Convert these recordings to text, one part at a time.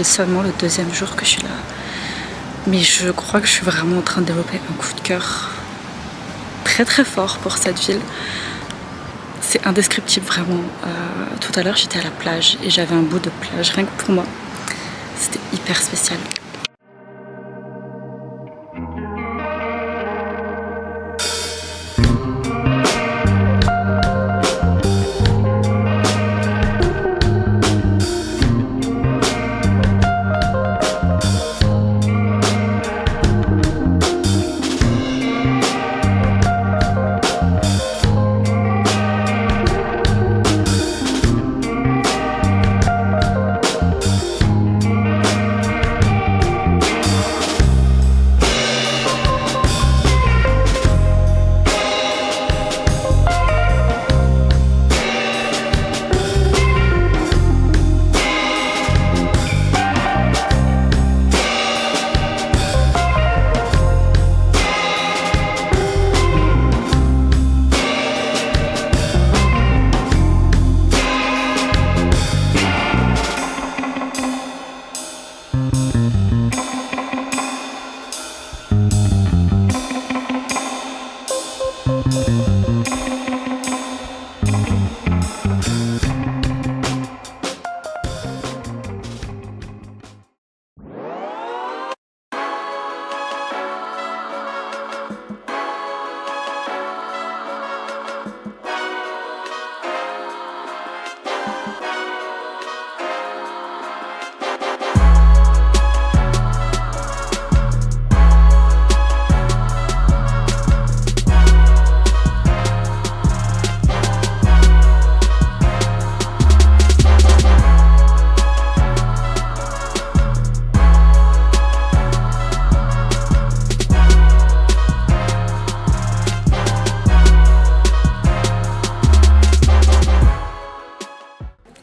c'est seulement le deuxième jour que je suis là. Mais je crois que je suis vraiment en train de développer un coup de cœur très très fort pour cette ville. C'est indescriptible vraiment. Tout à l'heure j'étais à la plage et j'avais un bout de plage rien que pour moi. C'était hyper spécial.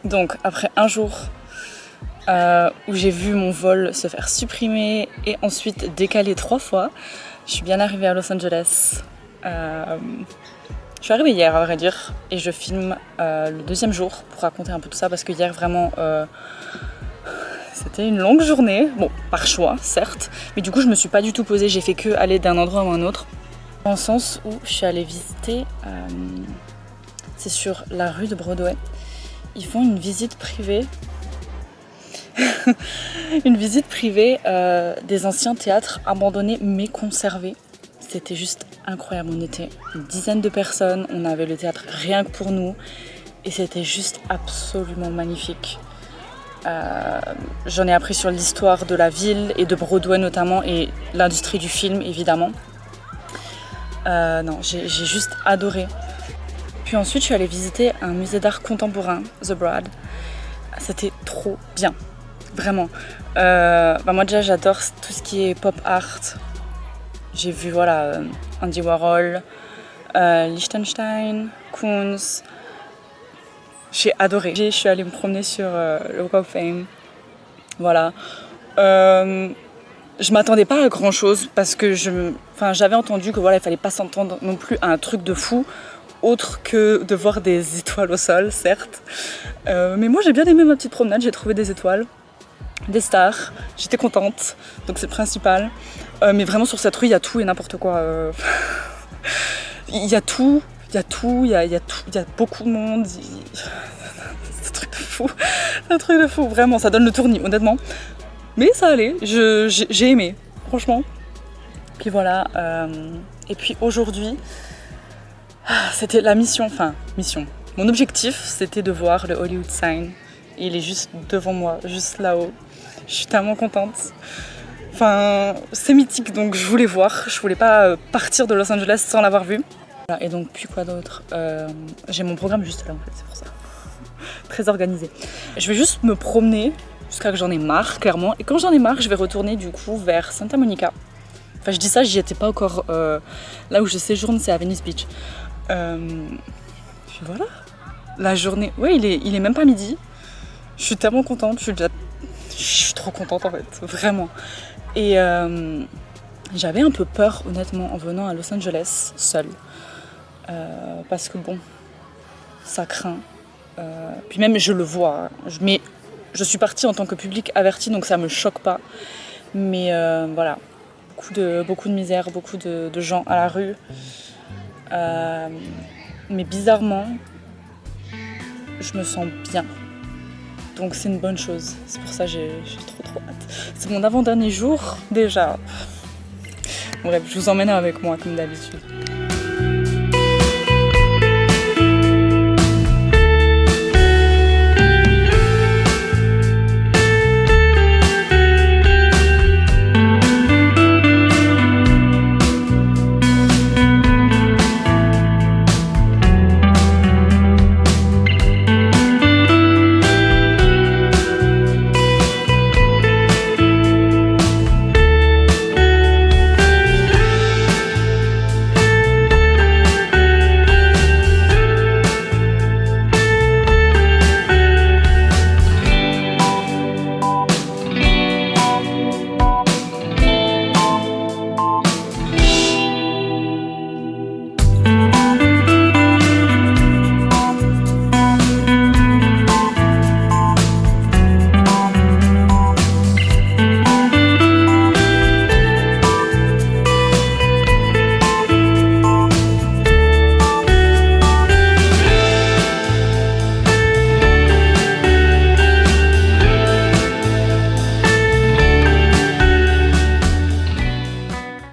Donc après un jour où j'ai vu mon vol se faire supprimer et ensuite décaler 3 fois, je suis bien arrivée à Los Angeles. Je suis arrivée hier à vrai dire et je filme le deuxième jour pour raconter un peu tout ça parce que hier vraiment c'était une longue journée, bon par choix certes, mais du coup je me suis pas du tout posée, j'ai fait que aller d'un endroit à un autre. Dans le sens où je suis allée visiter, c'est sur la rue de Broadway. Ils font une visite privée, des anciens théâtres abandonnés mais conservés. C'était juste incroyable, on était une dizaine de personnes, on avait le théâtre rien que pour nous et c'était juste absolument magnifique. J'en ai appris sur l'histoire de la ville et de Broadway notamment et l'industrie du film évidemment. Non, j'ai juste adoré. Puis ensuite, je suis allée visiter un musée d'art contemporain, The Broad. C'était trop bien, vraiment. Moi déjà, j'adore tout ce qui est pop art. J'ai vu Andy Warhol, Liechtenstein, Koons. J'ai adoré. Je suis allée me promener sur le Walk of Fame. Voilà. Je m'attendais pas à grand chose parce que j'avais entendu que il fallait pas s'entendre non plus à un truc de fou. Autre que de voir des étoiles au sol, certes. Mais moi, j'ai bien aimé ma petite promenade. J'ai trouvé des étoiles, des stars. J'étais contente, donc c'est le principal. Mais vraiment, sur cette rue, il y a tout et n'importe quoi. Il y a tout, il y a beaucoup de monde. C'est un truc de fou, vraiment. Ça donne le tournis, honnêtement. Mais ça allait, j'ai aimé, franchement. Puis voilà. Et puis aujourd'hui, c'était la mission. Mon objectif, c'était de voir le Hollywood Sign. Il est juste devant moi, juste là-haut. Je suis tellement contente. C'est mythique, donc je voulais voir. Je voulais pas partir de Los Angeles sans l'avoir vu. Et donc, puis quoi d'autre ? J'ai mon programme juste là, en fait, c'est pour ça. Très organisé. Je vais juste me promener jusqu'à que j'en ai marre, clairement. Et quand j'en ai marre, je vais retourner du coup vers Santa Monica. Je dis ça, j'y étais pas encore. Là où je séjourne, c'est à Venice Beach. Puis voilà. La journée. Ouais, il est même pas midi. Je suis tellement contente. Je suis trop contente en fait, vraiment. Et j'avais un peu peur, honnêtement, en venant à Los Angeles seule. Parce que bon, ça craint. Puis même, je le vois. Mais je suis partie en tant que public averti, donc ça me choque pas. Mais voilà, beaucoup de misère, beaucoup de gens à la rue. Mais bizarrement, je me sens bien. Donc c'est une bonne chose. C'est pour ça que j'ai trop hâte. C'est mon avant-dernier jour déjà. Bref, je vous emmène avec moi comme d'habitude.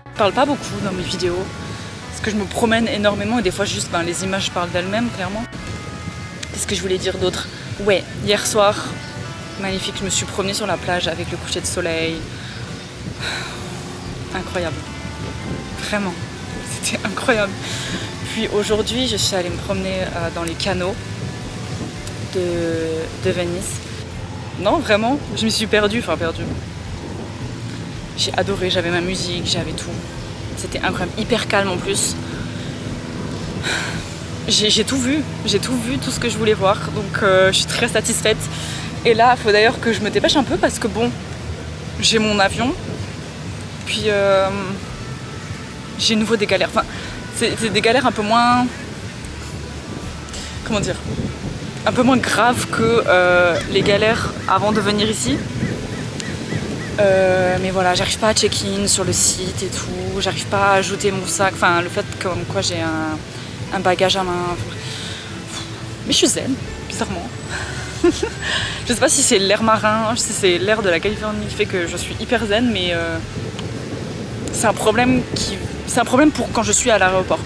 Je parle pas beaucoup dans mes vidéos parce que je me promène énormément et des fois juste les images parlent d'elles-mêmes clairement. Qu'est-ce que je voulais dire d'autre? Ouais, hier soir, magnifique, je me suis promenée sur la plage avec le coucher de soleil. Incroyable. Vraiment, c'était incroyable. Puis aujourd'hui, je suis allée me promener dans les canaux de Venise. Non, vraiment, je me suis perdue. J'ai adoré, j'avais ma musique, j'avais tout. C'était incroyable, hyper calme en plus. J'ai tout vu, tout ce que je voulais voir, donc je suis très satisfaite. Et là, il faut d'ailleurs que je me dépêche un peu parce que bon, j'ai mon avion, puis j'ai nouveau des galères. Enfin, c'est des galères un peu moins... Comment dire? Un peu moins graves que les galères avant de venir ici. Mais voilà, j'arrive pas à check-in sur le site et tout, j'arrive pas à ajouter mon sac, enfin le fait comme quoi j'ai un bagage à main. Mais je suis zen, bizarrement. Je sais pas si c'est l'air marin, si c'est l'air de la Californie qui fait que je suis hyper zen, mais c'est un problème pour quand je suis à l'aéroport.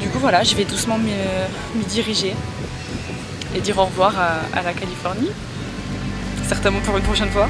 Du coup voilà, je vais doucement m'y diriger et dire au revoir à la Californie, certainement pour une prochaine fois.